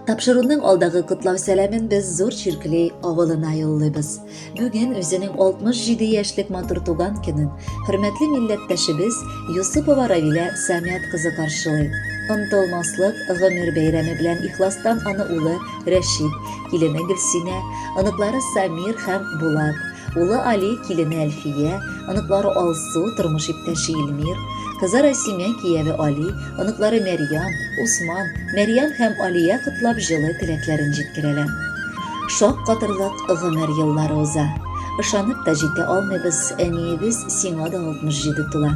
Тапшыруның алдагы котлау сәламен без зур чиркли авылына юллыйбыз. Бүген үзенең 67 яшьлек матур туган көнен хөрмәтле милләттәшебез Юсупова Равилә Сәмият кызы каршылый. Онытылмаслык гомер бәйрәме белән ихластан аны улы Рәшид, килене Гөлсинә, оныклары Самир һәм Булат, улы Али, килене Әлфия, оныклары Алсу, тормыш иптәше Илмир, кызы Расимә, кияве Али, оныклары Мәрьям, Усман, Мәрьям һәм Алия котлап җылы теләкләрен җиткерәләр. Шак катырлык гомер еллары уза. Ышанып та җитә алмыйбыз, әниебез сиңа да 67 тула.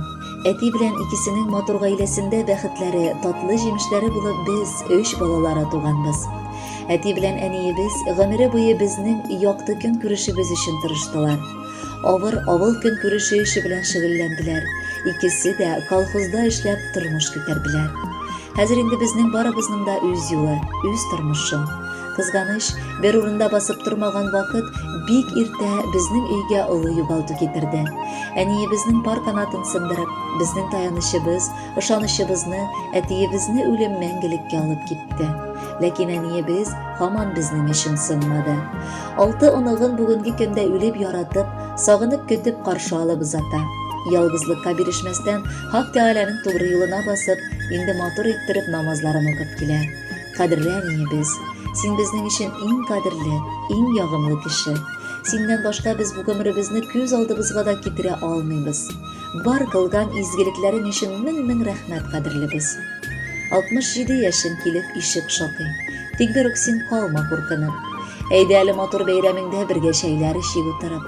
Әти белән икесенең матур гаиләсендә бәхетләре, татлы җимешләре булып без 3 балалары туганбыз. Әти белән әниебез гомере буе безнең якты көн күрешебез өчен тырыштылар. Авыр авыл көн күреше эше белән шөгыльләнделәр. Икесе дә колхозда эшләп тормыш күтәрделәр. Хәзер инде безнең барыбызның да үз юлы, үз тормышы. Кызганыч, бер урында басып тормаган вакыт бик иртә безнең өйгә олы югалту китерде. Әниебезнең пар канатын сындырып, безнең таянычыбыз, ышанычыбызны, әтиебезне үлем мәңгелеккә алып китте. Ләкин әниебез һаман безнең өчен сынмады. 6 оныгын бүгенге көндә үлеп яратып, сагынып көтеп каршы алып узата. Ялгызлыкка бирешмәстән, Хак Тәгаләнең тугры юлына басып, инде матур иттереп намазларын укып килә. Кадерле әниебез, син безнең өчен иң кадерле, иң ягымлы кеше. Синнән башка без бу гомеребезне күз алдыбызга да китерә алмыйбыз. Бар кылган изгелекләрең өчен мең рәхмәт, кадерлебез. 67 яшен килеп ишек шакый. Тик бер үк син калма куркынып. Әйдә әле матур бәйрәмеңдә бергә чәйләр эчеп утырып.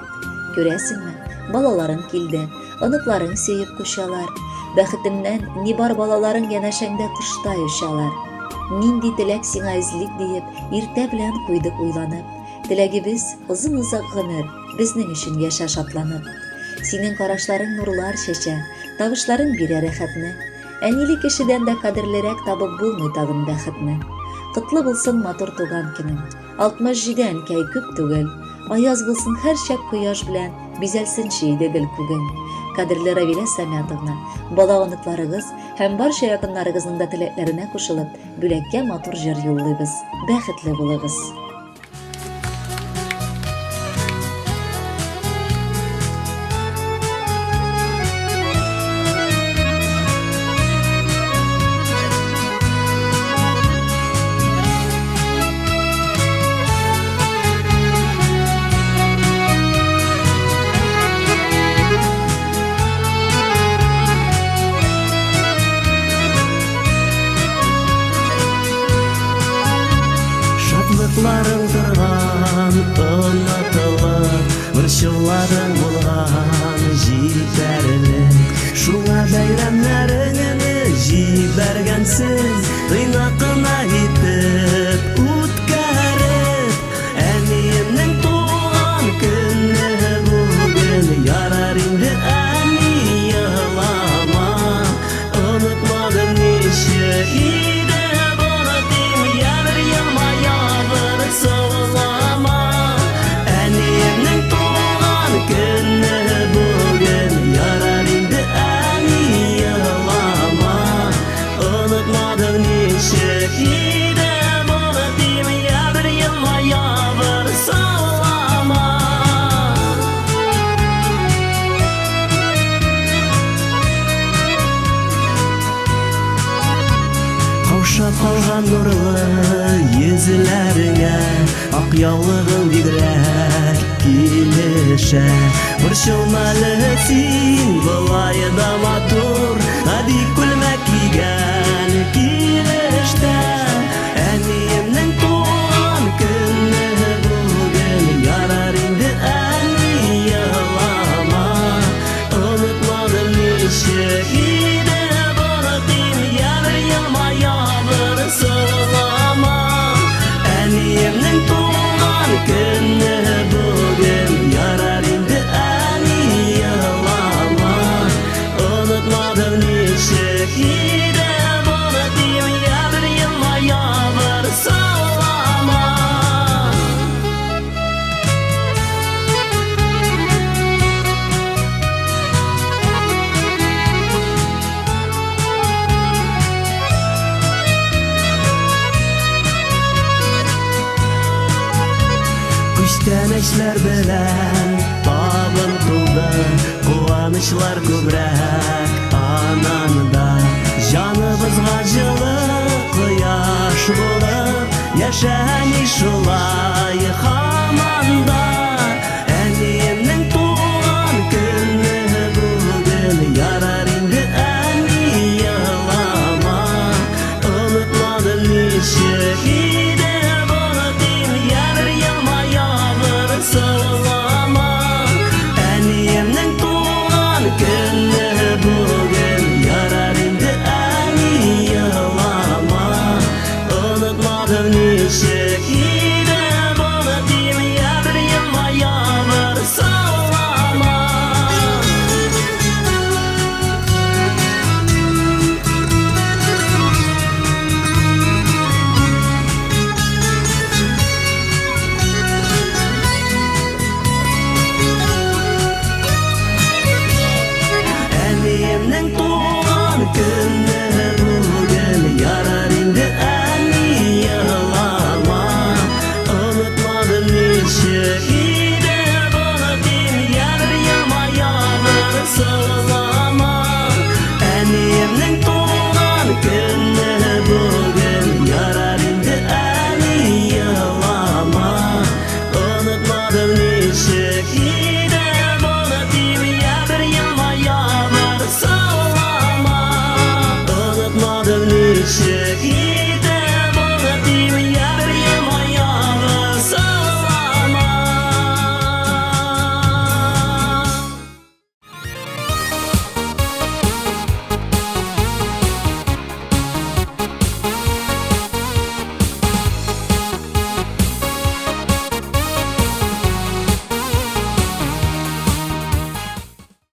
Күрәсеңме, балаларың килде, оныкларың сөеп кушалар. Бәхетеңнән ни бар балаларың янәшәңдә кыштай очалар. Нинди теләк сиңа излик диеп, иртә белән куйдык уйланып. Теләгебез озын-озак гомер, безнең өчен яшә шатланып. Синең карашларың нурлар чәчә, тавышларың бирә рәхәтне. Әниле кешедән дә кадерлерәк табып булмый тагын бәхетне. Котлы булсын матур туган көнең. 67 әнкәй күп түгел. Аяз булсын һәр чак кояш белән, бизәлсенче иде гел күгең. Кадерле Равилә Сәмиятовна, бала оныкларыгыз һәм барча якыннарыгызның да теләкләренә кушылып, бүләккә матур җыр юллыйбыз. Бәхетле булыгыз. Шатлыкларың торган, онытылып, борчуларың булган җитәрлек. Шуңа бәйрәмнәреңне җибәргәнсең, тыйнакына итеп үткәреп. Әниемнең туган көне бүген, ярар инде әни елама. Онытмадым ничек иде бардым, ярар елмаябыр саулама. Әниемнең туган көне бүген, ярар инде әни елама. Онытмадым ничек иде бардым, ярар елмаябыр саулама. Каушап калган нурлы йөзләреңә, ак яулыгың бигрәк килешә. Борчылмалы син болай да матур, бик күлмәк кигән килештә. Әниемнең туган көне бүген, ярар инде әни елама. Онытмадым ничек иде бардым, ярар елмаябыр саулама. Әниемнең туган көне бүген, ярар инде әни елама. Онытмадым ничек Күчтәнечләр белән табын тулды, куанычлар күбрәк ананда. Җаныбызга җылы кояш булып, яшәми шулай һаманда. Әниемнең туган көне бүген, ярар инде әни елама. Онытмадым ничек иде булдым, ярар яма ягыр сылама. Әниемнең туган көне бүген, ярар инде әни елама. Unutmadım nişek